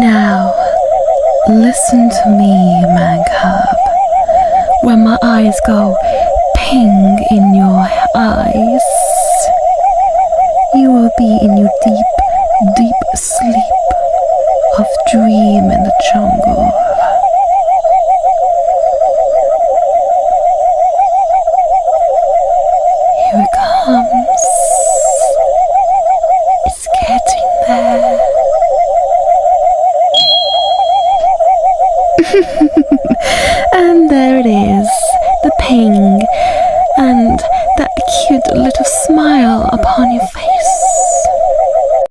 Now, listen to me, man cub. When my eyes go ping in your eyes, you will be in your deep, deep sleep of dream in the jungle. Here it comes. It's getting there. And there it is, the ping